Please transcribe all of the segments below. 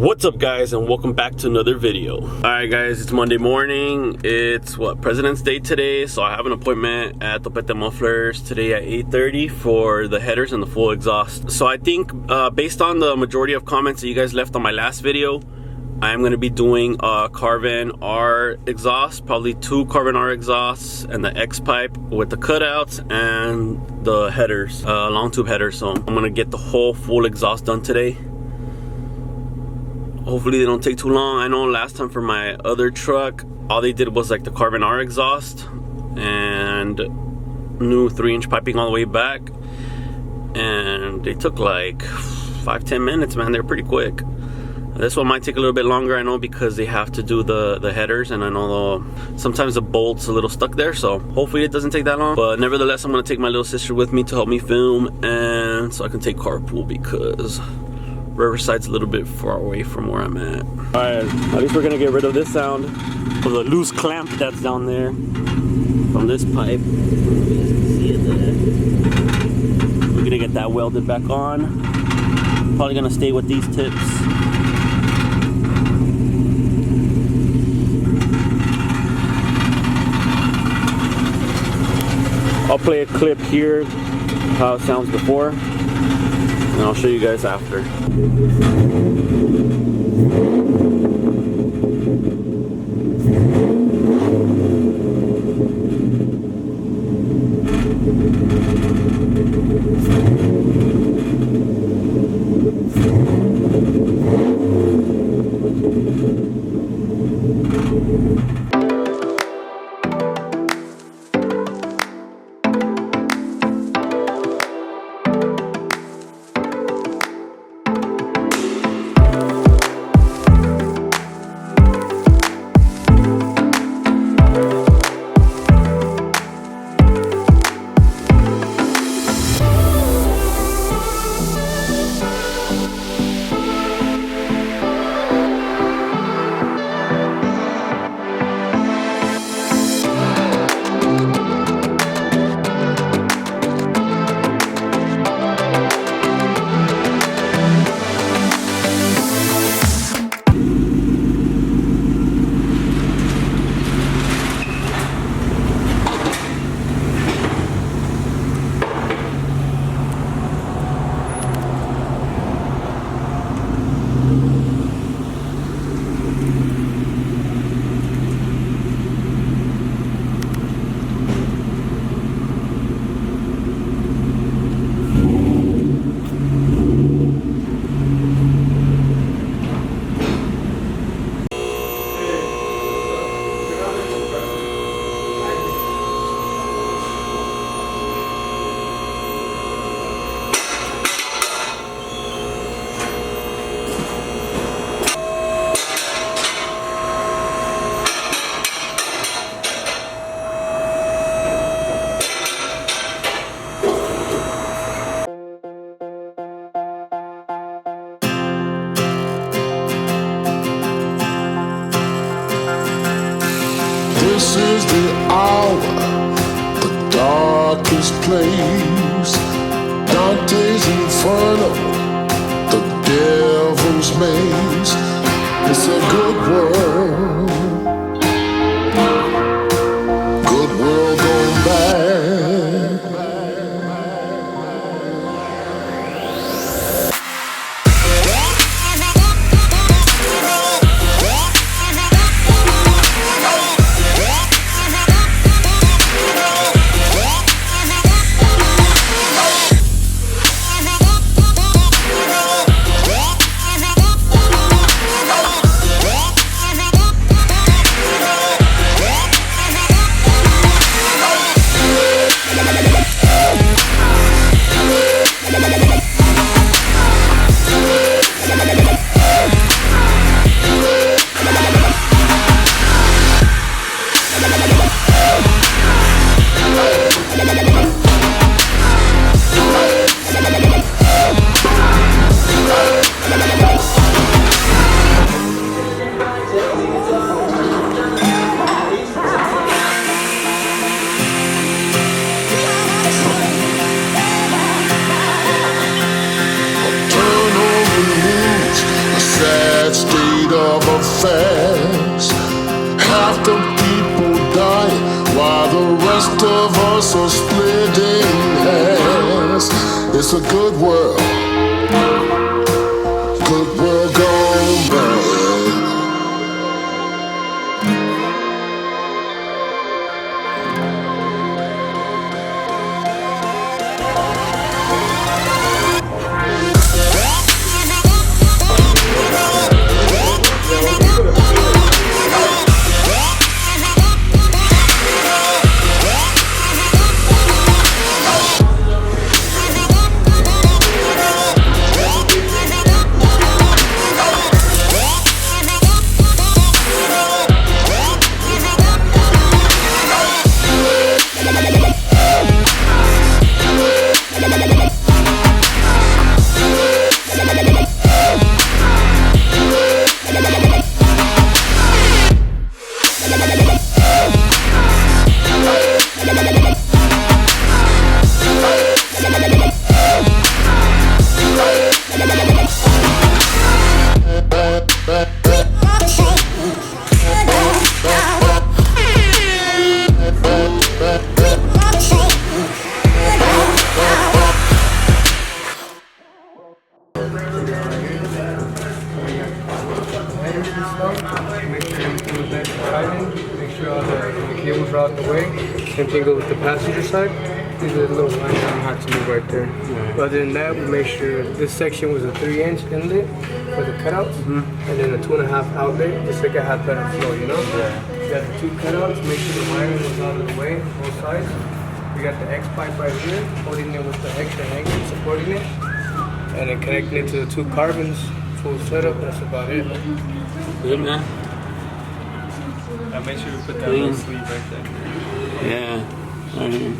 What's up guys, and welcome back to another video. Alright guys, it's Monday morning. It's President's Day today, so I have an appointment at Topete Mufflers today at 8:30 for the headers and the full exhaust. So I think based on the majority of comments that you guys left on my last video, I'm going to be doing a Carven R exhaust, probably 2 Carven R exhausts and the X pipe with the cutouts and the headers, long tube headers. So I'm going to get the whole full exhaust done today. Hopefully they don't take too long. I know last time for my other truck, all they did was like the Carven R exhaust and new 3-inch piping all the way back, and they took like 5-10 minutes, man. They're pretty quick. This one might take a little bit longer, I know, because they have to do the headers, and I know sometimes the bolt's a little stuck there, so hopefully it doesn't take that long. But nevertheless, I'm gonna take my little sister with me to help me film, and so I can take carpool because Riverside's a little bit far away from where I'm at. Alright, at least we're gonna get rid of this sound of the loose clamp that's down there from this pipe. See it there. We're gonna get that welded back on. Probably gonna stay with these tips. I'll play a clip here how it sounds before, and I'll show you guys after. This is the hour, the darkest place. Dante's Inferno, the devil's maze. It's a good world going bad. most of us are splitting hairs. It's a good world gone bad. Make sure everything was nice and Carven. Make sure all the cables are out of the way. Same thing goes with the passenger side. These are the little lines that don't have to move right there. But other than that, we make sure this section was a 3-inch inlet for the cutouts, and then a 2.5 outlet, just like I had better flow, you know? You got the 2 cutouts, make sure the wiring was out of the way, both sides. We got the X pipe right here, holding it with the extra hanger, supporting it, and then connecting it to the 2 Carvens. Full setup, that's about it. Good, man. I'll make sure we put that little sleeve right there. Yeah. Right here.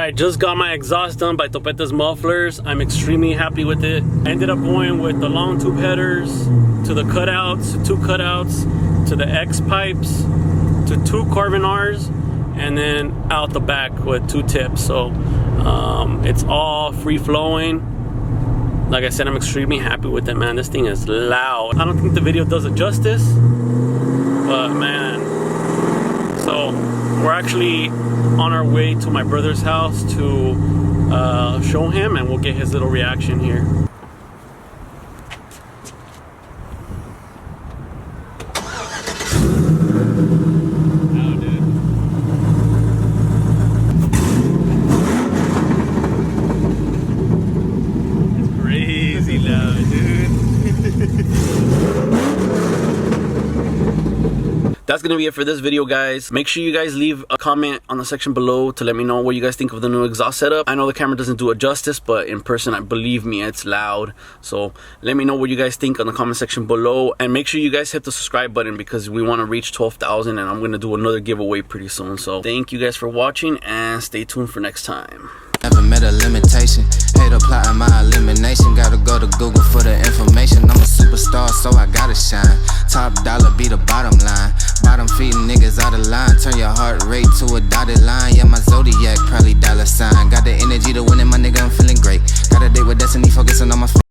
Alright, just got my exhaust done by Topete's Mufflers. I'm extremely happy with it. I ended up going with the long tube headers, to the cutouts, to 2 cutouts, to the X pipes, to 2 Carven R's, and then out the back with 2 tips. So it's all free flowing. Like I said, I'm extremely happy with it, man. This thing is loud. I don't think the video does it justice, but man. So we're actually on our way to my brother's house to show him, and we'll get his little reaction here. That's gonna be it for this video, guys. Make sure you guys leave a comment on the section below to let me know what you guys think of the new exhaust setup. I know the camera doesn't do it justice, but in person, believe me, it's loud. So let me know what you guys think on the comment section below, and make sure you guys hit the subscribe button because we want to reach 12,000, and I'm gonna do another giveaway pretty soon. So thank you guys for watching, and stay tuned for next time. Never met a limitation. Hate applying my elimination. Gotta go to Google for the information. I'm a superstar, so I gotta shine. Top dollar be the bottom line. Bottom feeding niggas out of line. Turn your heart rate to a dotted line. Yeah, my zodiac probably $sign. Got the energy to win it, my nigga, I'm feeling great. Got a date with destiny, focusing on my